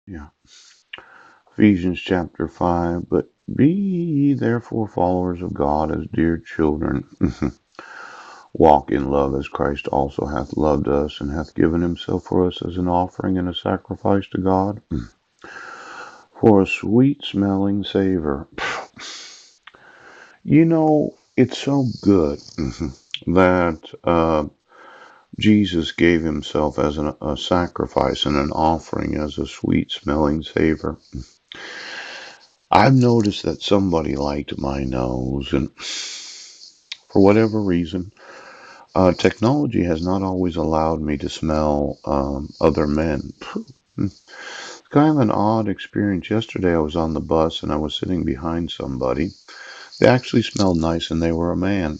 Yeah. Ephesians chapter 5. But be ye therefore followers of God as dear children. Walk in love as Christ also hath loved us and hath given himself for us as an offering and a sacrifice to God for a sweet smelling savor. It's so good that Jesus gave himself as a sacrifice and an offering as a sweet smelling savor. I've noticed that somebody liked my nose, and for whatever reason, technology has not always allowed me to smell other men. It's kind of an odd experience. Yesterday, I was on the bus and I was sitting behind somebody. They actually smelled nice, and they were a man.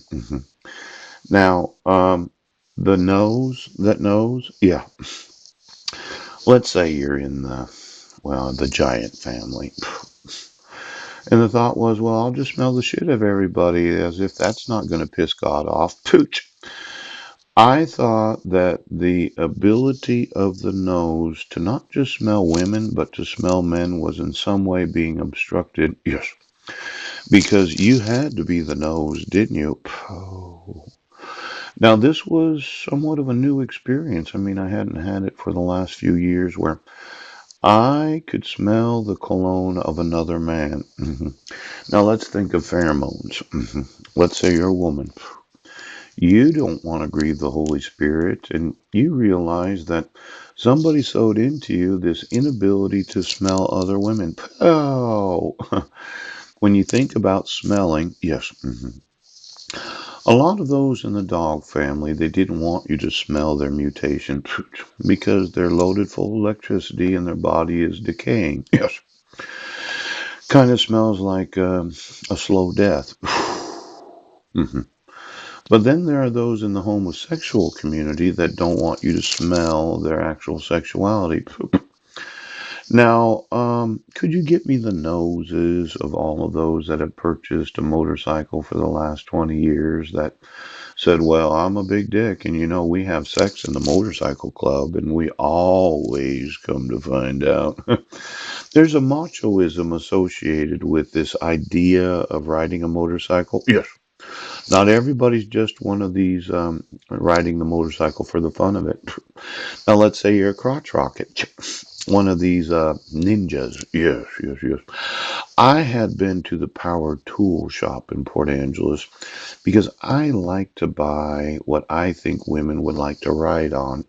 Now, the nose, that nose, yeah. Let's say you're in the giant family. And the thought was, well, I'll just smell the shit of everybody as if that's not going to piss God off. Pooch. I thought that the ability of the nose to not just smell women, but to smell men was in some way being obstructed. Yes. Because you had to be the nose, didn't you? Oh. Now, this was somewhat of a new experience. I mean, I hadn't had it for the last few years where I could smell the cologne of another man. Now, let's think of pheromones. Let's say you're a woman. You don't want to grieve the Holy Spirit, and you realize that somebody sewed into you this inability to smell other women. Oh, when you think about smelling, yes. A lot of those in the dog family, they didn't want you to smell their mutation because they're loaded full of electricity and their body is decaying. Yes. Kind of smells like a slow death. Mhm. But then there are those in the homosexual community that don't want you to smell their actual sexuality. Now, could you get me the noses of all of those that have purchased a motorcycle for the last 20 years that said, well, I'm a big dick, and we have sex in the motorcycle club, and we always come to find out. There's a machoism associated with this idea of riding a motorcycle. Yes. Not everybody's just one of these riding the motorcycle for the fun of it. Now, let's say you're a crotch rocket, one of these ninjas. Yes, yes, yes. I had been to the power tool shop in Port Angeles because I like to buy what I think women would like to ride on.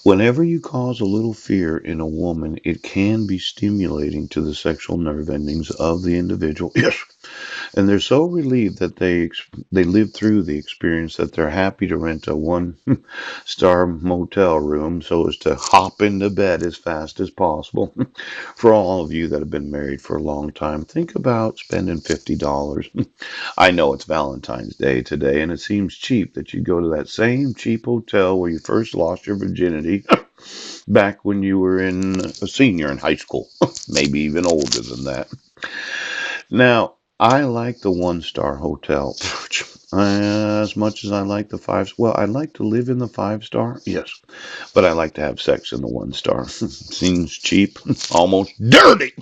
Whenever you cause a little fear in a woman, it can be stimulating to the sexual nerve endings of the individual. Yes. And they're so relieved that they lived through the experience that they're happy to rent a one-star motel room so as to hop into bed as fast as possible. For all of you that have been married for a long time, think about spending $50. I know it's Valentine's Day today, and it seems cheap that you go to that same cheap hotel where you first lost your virginity back when you were a senior in high school, maybe even older than that. Now, I like the one-star hotel as much as I like the five. Well, I like to live in the five-star, yes, but I like to have sex in the one-star. Seems cheap, almost dirty.